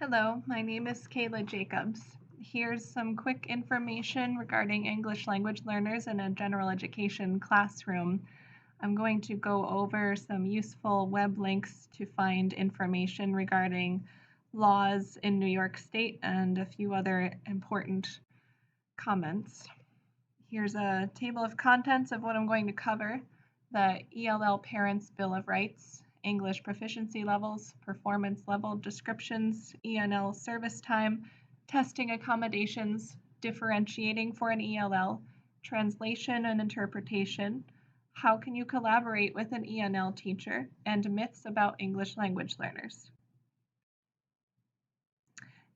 Hello, my name is Kayla Jacobs. Here's some quick information regarding English language learners in a general education classroom. I'm going to go over some useful web links to find information regarding laws in New York State and a few other important comments. Here's a table of contents of what I'm going to cover: the ELL Parents Bill of Rights, English proficiency levels, performance level descriptions, ENL service time, testing accommodations, differentiating for an ELL, translation and interpretation, how can you collaborate with an ENL teacher, and myths about English language learners.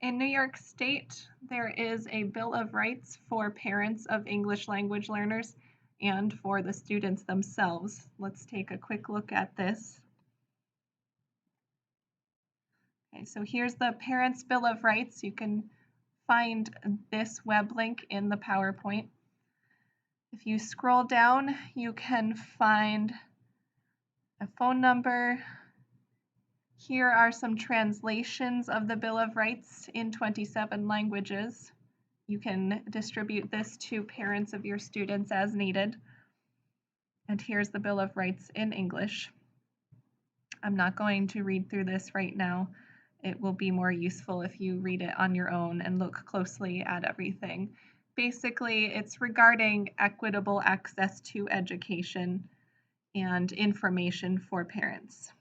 In New York State, there is a Bill of Rights for parents of English language learners and for the students themselves. Let's take a quick look at this. Okay, so here's the Parents' Bill of Rights. You can find this web link in the PowerPoint. If you scroll down, you can find a phone number. Here are some translations of the Bill of Rights in 27 languages. You can distribute this to parents of your students as needed. And here's the Bill of Rights in English. I'm not going to read through this right now. It will be more useful if you read it on your own and look closely at everything. Basically, it's regarding equitable access to education and information for parents.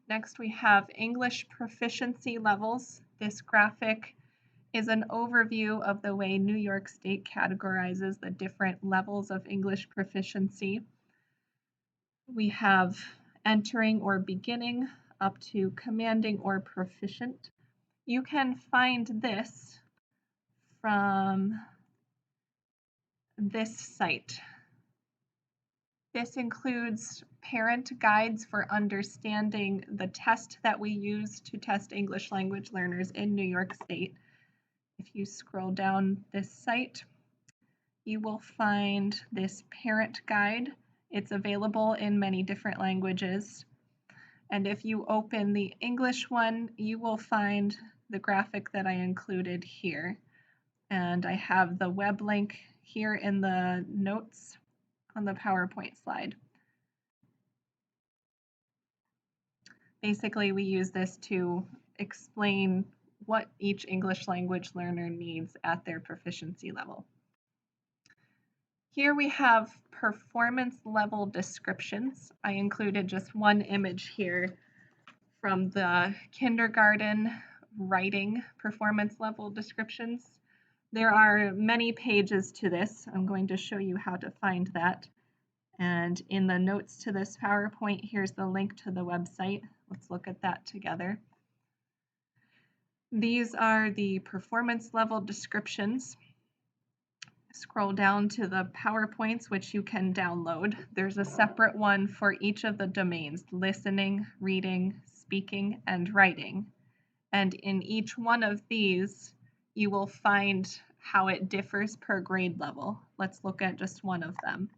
Next, we have English proficiency levels. This graphic is an overview of the way New York State categorizes the different levels of English proficiency. We have entering or beginning up to commanding or proficient. You can find this from this site. This includes parent guides for understanding the test that we use to test English language learners in New York State. If you scroll down this site, you will find this parent guide. It's available in many different languages. And if you open the English one, you will find the graphic that I included here. And I have the web link here in the notes on the PowerPoint slide. Basically, we use this to explain what each English language learner needs at their proficiency level. Here we have performance level descriptions. I included just one image here from the kindergarten writing performance level descriptions. There are many pages to this. I'm going to show you how to find that. And in the notes to this PowerPoint, here's the link to the website. Let's look at that together. These are the performance level descriptions. Scroll down to the PowerPoints, which you can download. There's a separate one for each of the domains: listening, reading, speaking, and writing. And in each one of these, you will find how it differs per grade level. Let's look at just one of them.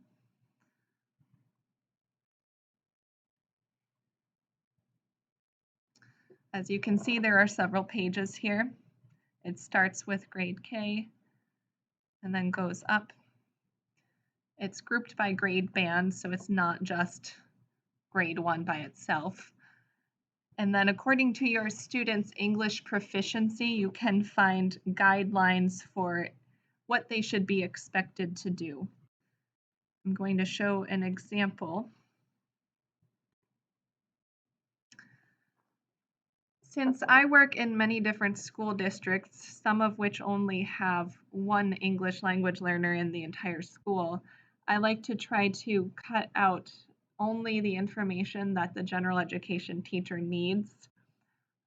As you can see, there are several pages here. It starts with grade K and then goes up. It's grouped by grade band, so it's not just grade 1 by itself. And then according to your student's English proficiency, you can find guidelines for what they should be expected to do. I'm going to show an example. Since I work in many different school districts, some of which only have one English language learner in the entire school, I like to try to cut out only the information that the general education teacher needs.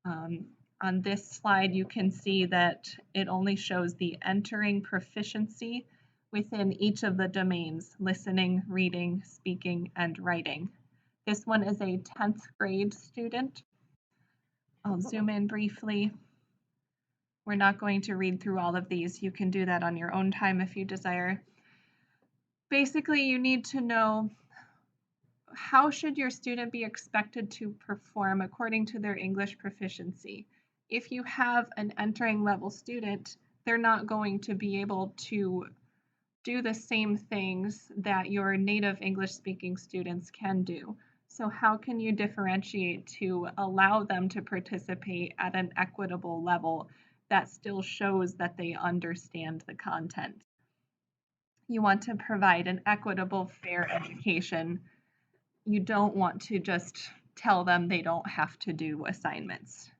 On this slide, you can see that it only shows the entering proficiency within each of the domains: listening, reading, speaking, and writing. This one is a 10th grade student. I'll zoom in briefly. We're not going to read through all of these. You can do that on your own time if you desire. Basically, you need to know how should your student be expected to perform according to their English proficiency? If you have an entering level student, they're not going to be able to do the same things that your native English speaking students can do. So how can you differentiate to allow them to participate at an equitable level that still shows that they understand the content? You want to provide an equitable, fair education. You don't want to just tell them they don't have to do assignments.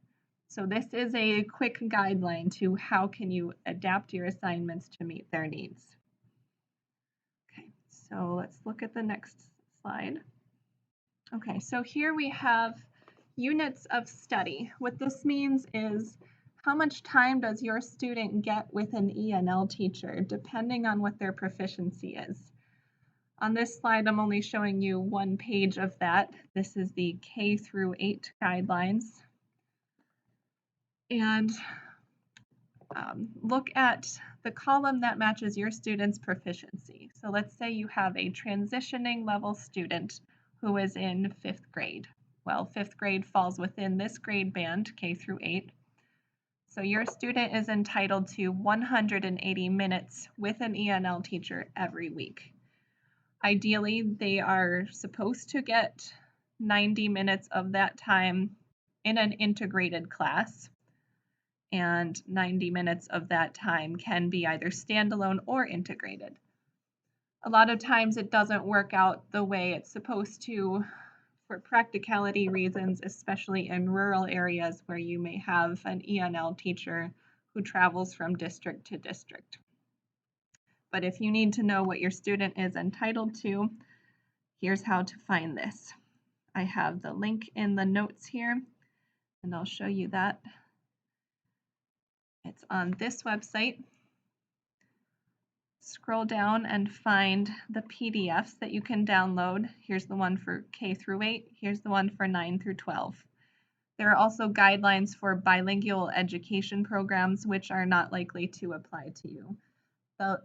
So this is a quick guideline to how can you adapt your assignments to meet their needs. Okay, so let's look at the next slide. Okay, so here we have units of study. What this means is how much time does your student get with an ELL teacher, depending on what their proficiency is. On this slide, I'm only showing you one page of that. This is the K through 8 guidelines. And look at the column that matches your student's proficiency. So let's say you have a transitioning level student who is in 5th grade. Well, 5th grade falls within this grade band, K through 8. So your student is entitled to 180 minutes with an ELL teacher every week. Ideally, they are supposed to get 90 minutes of that time in an integrated class, and 90 minutes of that time can be either standalone or integrated. A lot of times it doesn't work out the way it's supposed to for practicality reasons, especially in rural areas where you may have an ELL teacher who travels from district to district. But if you need to know what your student is entitled to, here's how to find this. I have the link in the notes here, and I'll show you that. It's on this website. Scroll down and find the PDFs that you can download. Here's the one for K through 8. Here's the one for 9 through 12. There are also guidelines for bilingual education programs, which are not likely to apply to you.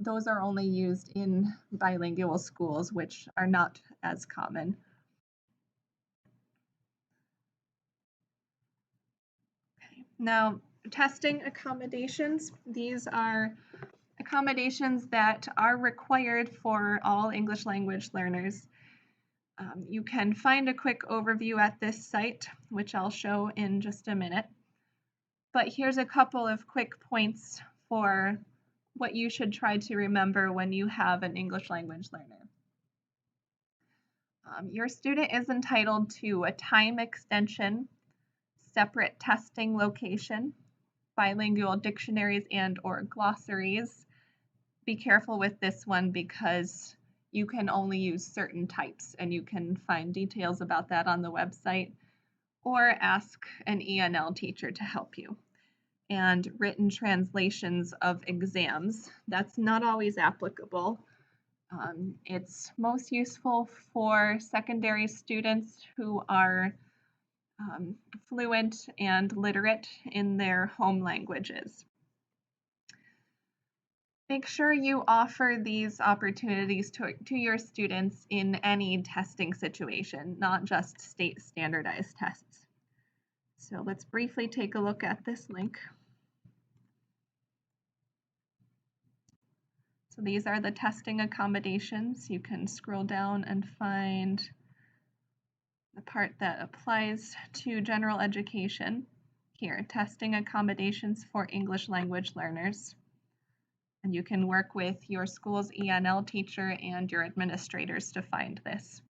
Those are only used in bilingual schools, which are not as common. Okay. Now, testing accommodations. These are accommodations that are required for all English language learners. You can find a quick overview at this site, which I'll show in just a minute. But here's a couple of quick points for what you should try to remember when you have an English language learner. Your student is entitled to a time extension, separate testing location, bilingual dictionaries and or glossaries. Be careful with this one because you can only use certain types, and you can find details about that on the website or ask an ELL teacher to help you. And written translations of exams. That's not always applicable. It's most useful for secondary students who are fluent and literate in their home languages. Make sure you offer these opportunities to your students in any testing situation, not just state standardized tests. So let's briefly take a look at this link. So these are the testing accommodations. You can scroll down and find the part that applies to general education. Here, testing accommodations for English language learners. And you can work with your school's ELL teacher and your administrators to find this.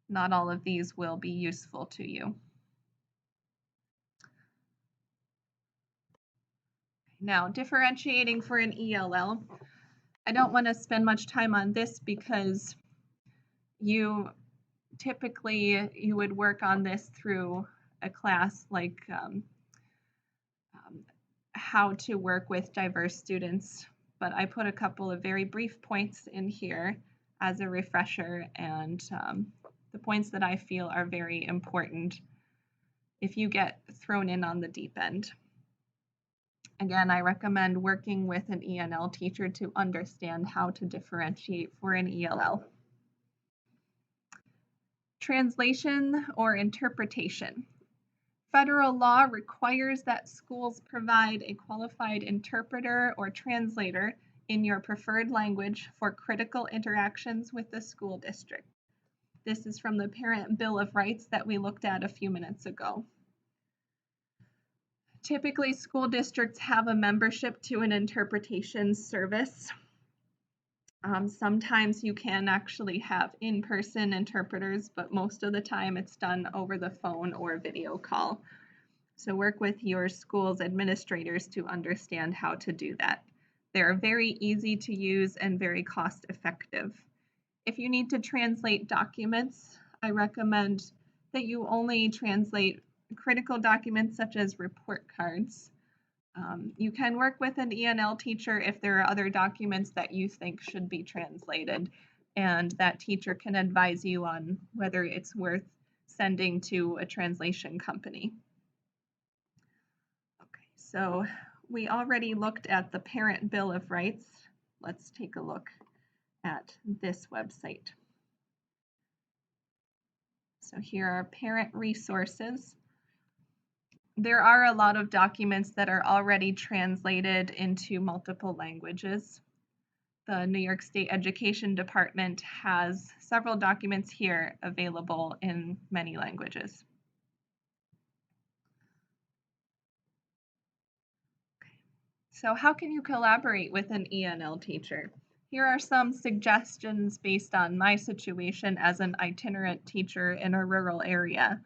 Not all of these will be useful to you. Now, differentiating for an ELL. I don't want to spend much time on this because you would work on this through a class like how to work with diverse students, but I put a couple of very brief points in here as a refresher, and the points that I feel are very important if you get thrown in on the deep end. Again, I recommend working with an ELL teacher to understand how to differentiate for an ELL. Translation or interpretation. Federal law requires that schools provide a qualified interpreter or translator in your preferred language for critical interactions with the school district. This is from the Parent Bill of Rights that we looked at a few minutes ago. Typically, school districts have a membership to an interpretation service. Sometimes you can actually have in-person interpreters, but most of the time it's done over the phone or video call. So work with your school's administrators to understand how to do that. They're very easy to use and very cost effective. If you need to translate documents, I recommend that you only translate critical documents such as report cards. You can work with an ELL teacher if there are other documents that you think should be translated, and that teacher can advise you on whether it's worth sending to a translation company. Okay, so we already looked at the Parent Bill of Rights. Let's take a look at this website. So here are parent resources. There are a lot of documents that are already translated into multiple languages. The New York State Education Department has several documents here available in many languages. So how can you collaborate with an ELL teacher? Here are some suggestions based on my situation as an itinerant teacher in a rural area.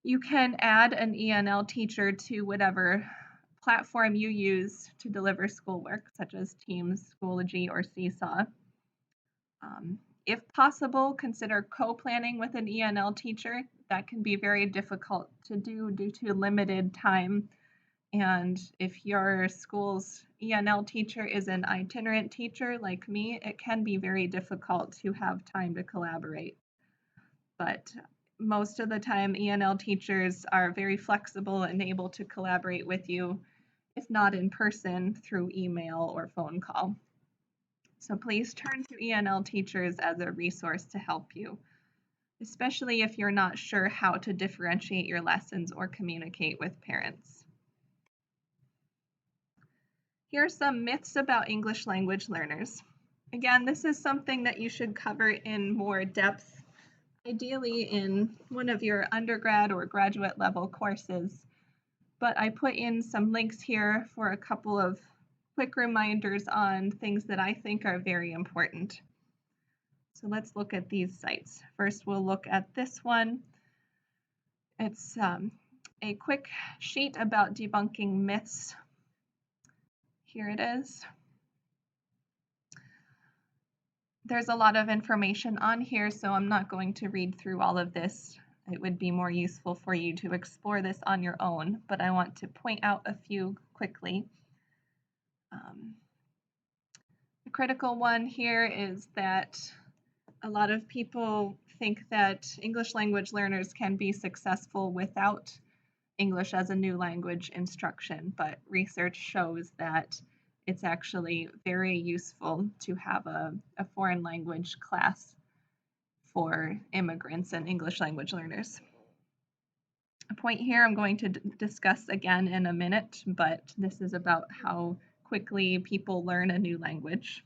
You can add an ELL teacher to whatever platform you use to deliver schoolwork, such as Teams, Schoology, or Seesaw. If possible, consider co-planning with an ELL teacher. That can be very difficult to do due to limited time. And if your school's ELL teacher is an itinerant teacher like me, it can be very difficult to have time to collaborate. But most of the time, ELL teachers are very flexible and able to collaborate with you, if not in person, through email or phone call. So please turn to ELL teachers as a resource to help you, especially if you're not sure how to differentiate your lessons or communicate with parents. Here are some myths about English language learners. Again, this is something that you should cover in more depth, ideally in one of your undergrad or graduate level courses. But I put in some links here for a couple of quick reminders on things that I think are very important. So let's look at these sites. First, we'll look at this one. It's a quick sheet about debunking myths. Here it is. There's a lot of information on here, so I'm not going to read through all of this. It would be more useful for you to explore this on your own, but I want to point out a few quickly. The critical one here is that a lot of people think that English language learners can be successful without English as a new language instruction, but research shows that it's actually very useful to have a foreign language class for immigrants and English language learners. A point here I'm going to discuss again in a minute, but this is about how quickly people learn a new language.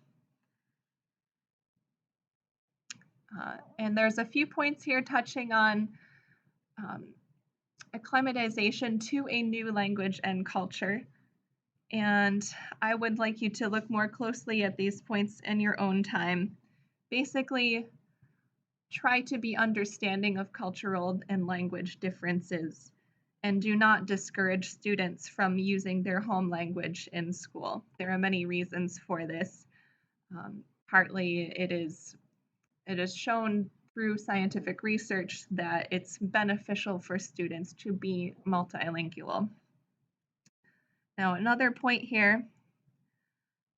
And there's a few points here touching on acclimatization to a new language and culture. And I would like you to look more closely at these points in your own time. Basically, try to be understanding of cultural and language differences, and do not discourage students from using their home language in school. There are many reasons for this. Partly it is shown through scientific research that it's beneficial for students to be multilingual. Now, another point here,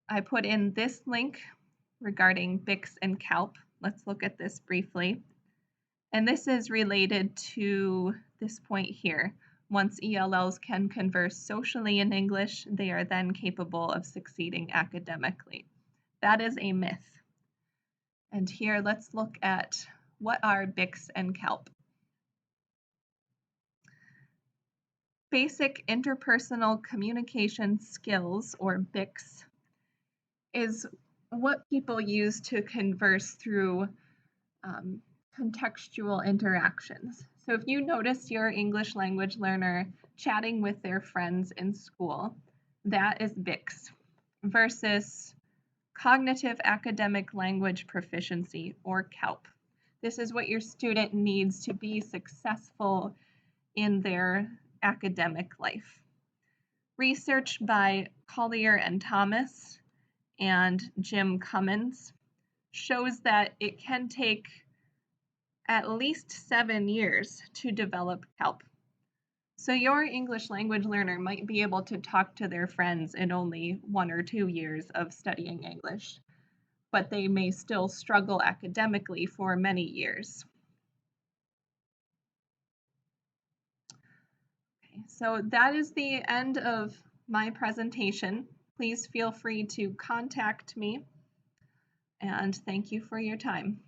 I put in this link regarding BICS and CALP. Let's look at this briefly. And this is related to this point here. Once ELLs can converse socially in English, they are then capable of succeeding academically. That is a myth. And here, let's look at what are BICS and CALP? Basic interpersonal communication skills, or BICS, is what people use to converse through contextual interactions. So if you notice your English language learner chatting with their friends in school, that is BICS, versus cognitive academic language proficiency, or CALP. This is what your student needs to be successful in their academic life. Research by Collier and Thomas and Jim Cummins shows that it can take at least 7 years to develop CALP. So your English language learner might be able to talk to their friends in only 1 or 2 years of studying English, but they may still struggle academically for many years. Okay, so that is the end of my presentation. Please feel free to contact me, and thank you for your time.